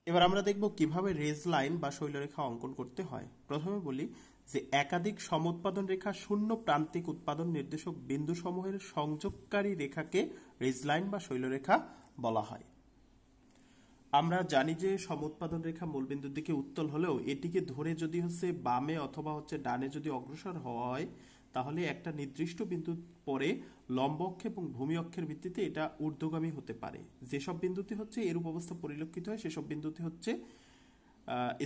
এবার আমরা দেখব কিভাবে রেজ লাইন বা শৈলরেখা অঙ্কন করতে হয়। প্রথমে বলি যে একাধিক সমুৎপাদন রেখা শূন্য প্রান্তিক উৎপাদন নির্দেশক বিন্দু সমূহের সংযোগকারী রেখাকে রেজ লাইন বা শৈলরেখা বলা হয়। আমরা জানি যে সমুৎপাদন রেখা মূলবিন্দুর দিকে উত্তল হলেও এটিকে ধরে যদি বামে অথবা ডানে যদি অগ্রসর হয় তাহলে একটা নির্দিষ্ট বিন্দু পরে লম্ব অক্ষ এবং ভূমি অক্ষের ভিত্তিতে এটা ঊর্ধ্বগামী হতে পারে। যেসব বিন্দুতে এরূপ অবস্থা পরিলক্ষিত হয় সেসব বিন্দুতে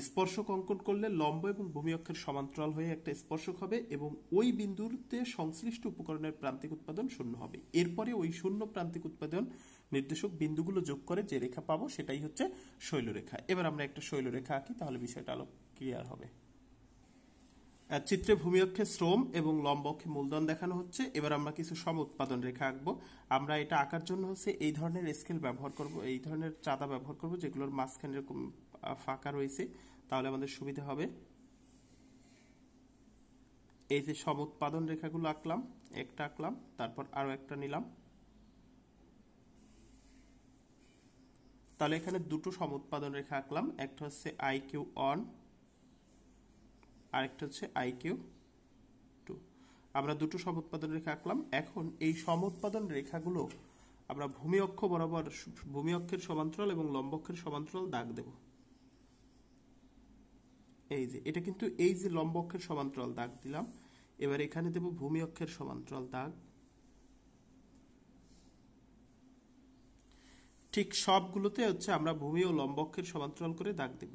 স্পর্শক অঙ্কন করলে লম্ব এবং ভূমি অক্ষের সমান্তরাল হয়ে একটা স্পর্শক হবে এবং ওই বিন্দুতে সংশ্লিষ্ট উপকরণের প্রান্তিক উৎপাদন শূন্য হবে। এরপরে ওই শূন্য প্রান্তিক উৎপাদন নির্দেশক বিন্দুগুলো যোগ করে যে রেখা পাবো সেটাই হচ্ছে শৈলরেখা। এবার আমরা একটা শৈলরেখা আঁকি, তাহলে বিষয়টা আরো ক্লিয়ার হবে। চিত্রে ভূমি অক্ষে শ্রম এবং লম্ব অক্ষে মূলধন দেখানো হচ্ছে। এবার আমরা কিছু সম উৎপাদন রেখা আঁকবো। আমরা এটা আঁকার জন্য এই ধরনের স্কেল ব্যবহার করব, এই ধরনের চাঁদা ব্যবহার করব যেগুলোর মাঝখানে এরকম ফাঁকা রয়েছে, তাহলে আমাদের সুবিধা হবে। এই যে সম উৎপাদন রেখাগুলো আঁকলাম, একটা আঁকলাম, তারপর আরো একটা নিলাম, তাহলে এখানে দুটো সম উৎপাদন রেখা আঁকলাম। একটা হচ্ছে আই কিউ অন, আরেকটা হচ্ছে আই কিউ টু। আমরা দুটো সম উৎপাদন রেখা আঁকলাম। এখন এই সম উৎপাদন রেখাগুলো আমরা ভূমি অক্ষ বরাবর ভূমি অক্ষের সমান্তরাল এবং লম্ব অক্ষের সমান্তরাল দাগ দেব। এই যে এটা কিন্তু এই যে লম্ব অক্ষের সমান্তরাল দাগ দিলাম, এবার এখানে দেব ভূমি অক্ষের সমান্তরাল দাগ। ঠিক সবগুলোতে আমরা ভূমি ও লম্ব অক্ষের সমান্তরাল করে দাগ দেব।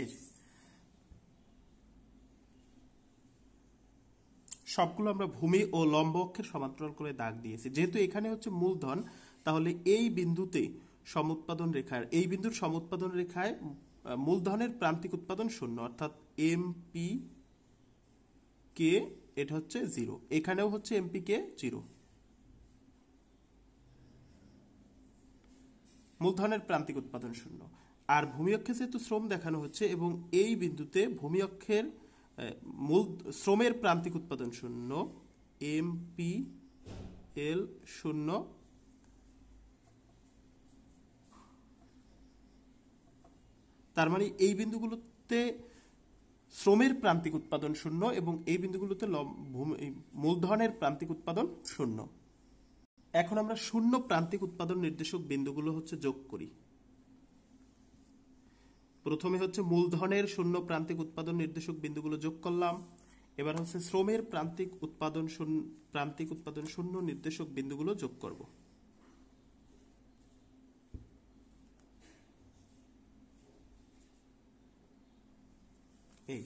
এই যে সবগুলো আমরা ভূমি ও লম্ব অক্ষের সমান্তরাল করে দাগ দিয়েছি। যেহেতু এখানে মূলধন, তাহলে এই বিন্দুতে সমুৎপাদন রেখার এই বিন্দুর সমুৎপাদন রেখায় মূলধনের প্রান্তিক উৎপাদন শূন্য, অর্থাৎ এম পি কে এটা হচ্ছে জিরো, এখানেও এমপি কে জিরো, মূলধনের প্রান্তিক উৎপাদন শূন্য। আর ভূমি অক্ষে যেহেতু শ্রম দেখানো হচ্ছে এবং এই বিন্দুতে ভূমি অক্ষের মূল শ্রমের প্রান্তিক উৎপাদন শূন্য, এম পি এল শূন্য, তার মানে এই বিন্দুগুলোতে শ্রমের প্রান্তিক উৎপাদন শূন্য এবং এই বিন্দুগুলোতে মূলধনের প্রান্তিক উৎপাদন শূন্য। এখন আমরা শূন্য প্রান্তিক উৎপাদন নির্দেশক বিন্দুগুলো যোগ করি। প্রথমে মূলধনের শূন্য প্রান্তিক উৎপাদন নির্দেশক বিন্দুগুলো যোগ করলাম। এবার শ্রমের প্রান্তিক উৎপাদন শূন্য নির্দেশক বিন্দুগুলো যোগ করব। এই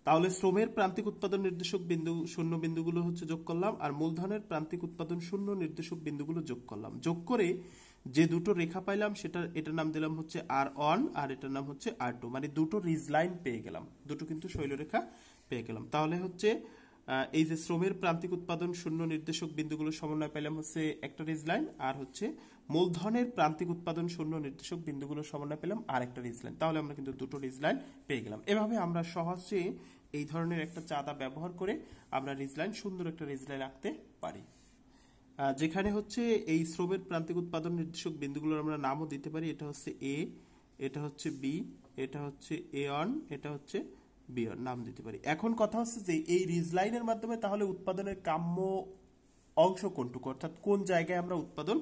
তাহলে শ্রমের প্রান্তিক উৎপাদন নির্দেশক বিন্দু শূন্য বিন্দুগুলো যোগ করলাম, আর মূলধনের প্রান্তিক উৎপাদন শূন্য নির্দেশক বিন্দুগুলো যোগ করলাম। যোগ করে যে দুটো রেখা পাইলাম এটার নাম দিলাম আর ওয়ান, আর এটার নাম আর টু, মানে দুটো রিজ লাইন পেয়ে গেলাম, দুটো কিন্তু শৈলরেখা পেয়ে গেলাম। তাহলে এই যে শ্রমের প্রান্তিক উৎপাদন শূন্য নির্দেশক বিন্দুগুলো সমন্বয় পেলাম একটা রিজ লাইন, আর মূলধনের প্রান্তিক উৎপাদন শূন্য নির্দেশক বিন্দুগুলো সমন্বয় পেলাম আর একটা রিজ লাইন। তাহলে আমরা কিন্তু দুটো রিজ লাইন পেয়ে গেলাম। এভাবে আমরা সহজে এই ধরনের একটা চাঁদা ব্যবহার করে আমরা রিজ লাইন, সুন্দর একটা রিজ লাইন আঁকতে পারি। যেখানে এই শ্রমের প্রান্তিক উৎপাদন নির্দেশক বিন্দুগুলোর আমরা নামও দিতে পারি। এটা এ, এটা বি, এটা এ অন, এটা বি অন, নাম দিতে পারি। এখন কথা যে এই রিজ লাইনের মাধ্যমে তাহলে উৎপাদনের কাম্য অংশ কোনটুকু, অর্থাৎ কোন জায়গায় আমরা উৎপাদন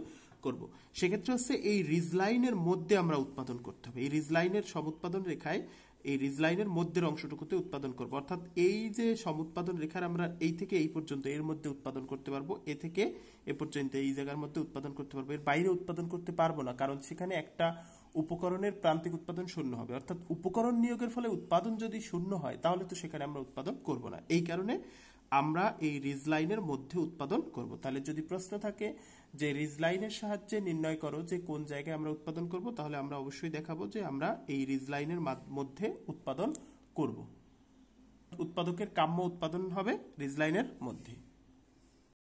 করব। সেক্ষেত্রে এই রিজ লাইনের মধ্যে আমরা উৎপাদন করতে হবে। এই রিজ লাইনের সমুৎপাদন রেখায় এই রিজ লাইনের মধ্যের অংশটুকুতে উৎপাদন করব, অর্থাৎ এই যে সমুৎপাদন রেখার আমরা এই থেকে এই পর্যন্ত এর মধ্যে উৎপাদন করতে পারবো, এ থেকে এ পর্যন্ত এই জায়গার মধ্যে উৎপাদন করতে পারবো, এর বাইরে উৎপাদন করতে পারবো না, কারণ সেখানে একটা উপকরণের প্রান্তিক উৎপাদন শূন্য হবে। অর্থাৎ উপকরণ নিয়োগের ফলে উৎপাদন যদি শূন্য হয় তাহলে তো সেখানে আমরা উৎপাদন করব না। এই কারণে আমরা এই রিজ লাইনের মধ্যে উৎপাদন করব। তাহলে যদি প্রশ্ন থাকে যে রিজ লাইনের সাহায্যে নির্ণয় করো যে কোন জায়গায় আমরা উৎপাদন করব, তাহলে আমরা অবশ্যই দেখাবো যে আমরা এই রিজ লাইনের মধ্যে উৎপাদন করব। উৎপাদকের কাম্য উৎপাদন হবে রিজ লাইনের মধ্যে।